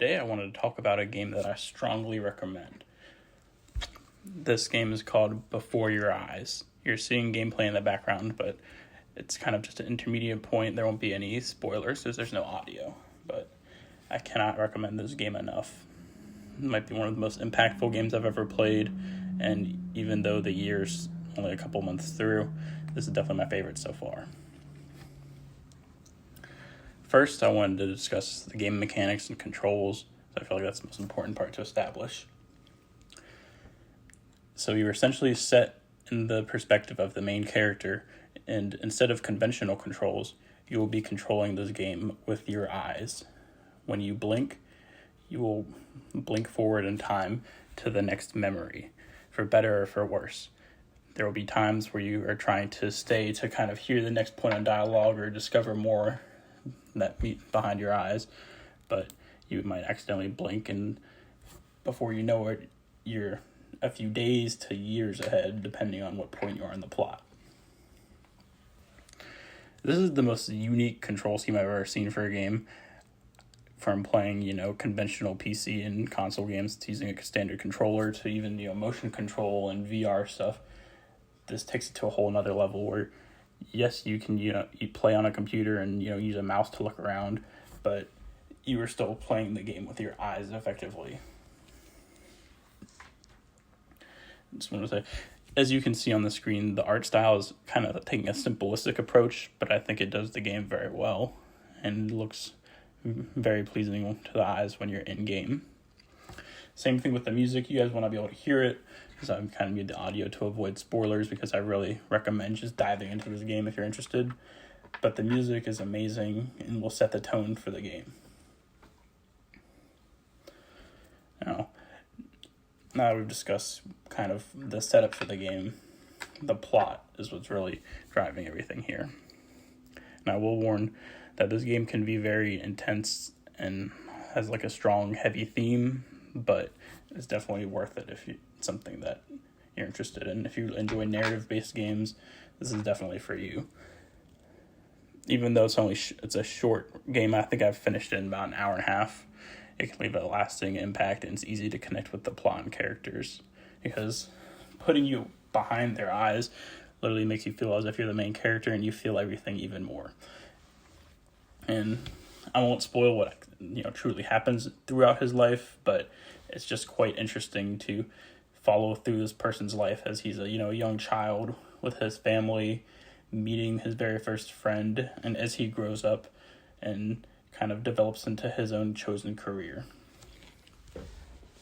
today I wanted to talk about a game that I strongly recommend. This game is called Before Your Eyes. You're seeing gameplay in the background, but it's kind of just an intermediate point. There won't be any spoilers because there's no audio, but I cannot recommend this game enough. It might be one of the most impactful games I've ever played, and even though the year's only a couple months through, this is definitely my favorite so far. First, I wanted to discuss the game mechanics and controls. So I feel like that's the most important part to establish. So you're essentially set in the perspective of the main character, and instead of conventional controls, you will be controlling this game with your eyes. When you blink, you will blink forward in time to the next memory, for better or for worse. There will be times where you are trying to stay to kind of hear the next point of dialogue or discover more that meet behind your eyes, but you might accidentally blink, and before you know it, you're a few days to years ahead, depending on what point you are in the plot. This is the most unique control scheme I've ever seen for a game. From playing, conventional PC and console games to using a standard controller to even, motion control and VR stuff. This takes it to a whole nother level where, yes, you can, you play on a computer and, use a mouse to look around, but you are still playing the game with your eyes effectively. I just want to say, as you can see on the screen, the art style is kind of taking a simplistic approach, but I think it does the game very well and looks very pleasing to the eyes when you're in game. Same thing with the music. You guys want to be able to hear it, because I'm kind of mute the audio to avoid spoilers, because I really recommend just diving into this game if you're interested. But the music is amazing and will set the tone for the game. Now we've discussed kind of the setup for the game. The plot is what's really driving everything here. And I will warn that this game can be very intense and has like a strong, heavy theme, but it's definitely worth it if it's something that you're interested in. If you enjoy narrative-based games, this is definitely for you. Even though it's a short game, I think I've finished it in about an hour and a half. It can leave a lasting impact, and it's easy to connect with the plot and characters, because putting you behind their eyes literally makes you feel as if you're the main character, and you feel everything even more. And I won't spoil what truly happens throughout his life, but it's just quite interesting to follow through this person's life as he's a young child with his family, meeting his very first friend, and as he grows up and kind of develops into his own chosen career.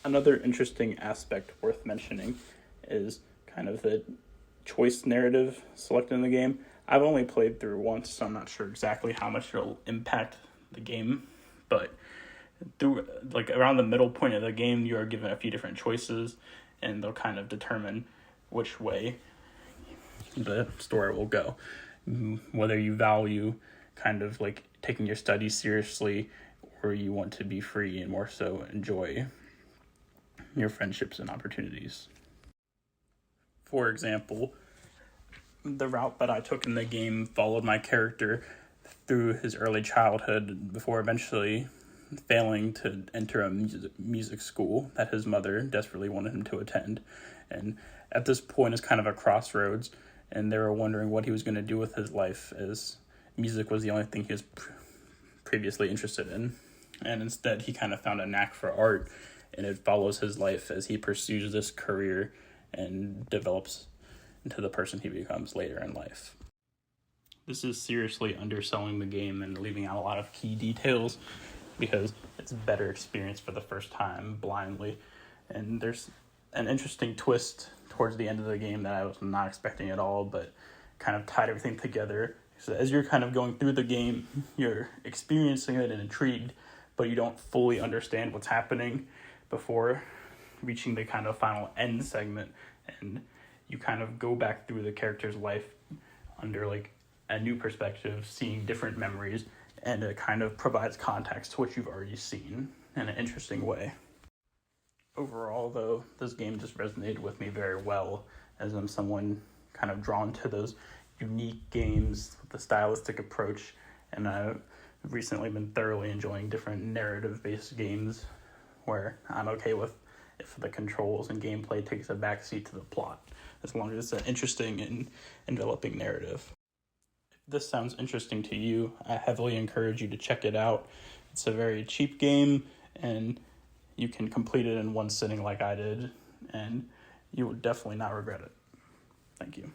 Another interesting aspect worth mentioning is kind of the choice narrative selected in the game. I've only played through once, so I'm not sure exactly how much it'll impact the game, but through around the middle point of the game, you are given a few different choices, and they'll kind of determine which way the story will go. Whether you value kind of like taking your studies seriously, or you want to be free and more so enjoy your friendships and opportunities. For example, the route that I took in the game followed my character through his early childhood before eventually failing to enter a music school that his mother desperately wanted him to attend. And at this point is kind of a crossroads, and they were wondering what he was going to do with his life, as music was the only thing he was previously interested in. And instead he kind of found a knack for art, and it follows his life as he pursues this career and develops into the person he becomes later in life. This is seriously underselling the game and leaving out a lot of key details, because it's a better experience for the first time blindly. And there's an interesting twist towards the end of the game that I was not expecting at all, but kind of tied everything together. So as you're kind of going through the game, you're experiencing it and intrigued, but you don't fully understand what's happening before reaching the kind of final end segment, and you kind of go back through the character's life under like a new perspective, seeing different memories, and it kind of provides context to what you've already seen in an interesting way. Overall, though, this game just resonated with me very well, as I'm someone kind of drawn to those unique games with the stylistic approach, and I I've recently been thoroughly enjoying different narrative-based games where I'm okay with if the controls and gameplay takes a backseat to the plot, as long as it's an interesting and enveloping narrative. If this sounds interesting to you, I heavily encourage you to check it out. It's a very cheap game, and you can complete it in one sitting like I did, and you would definitely not regret it. Thank you.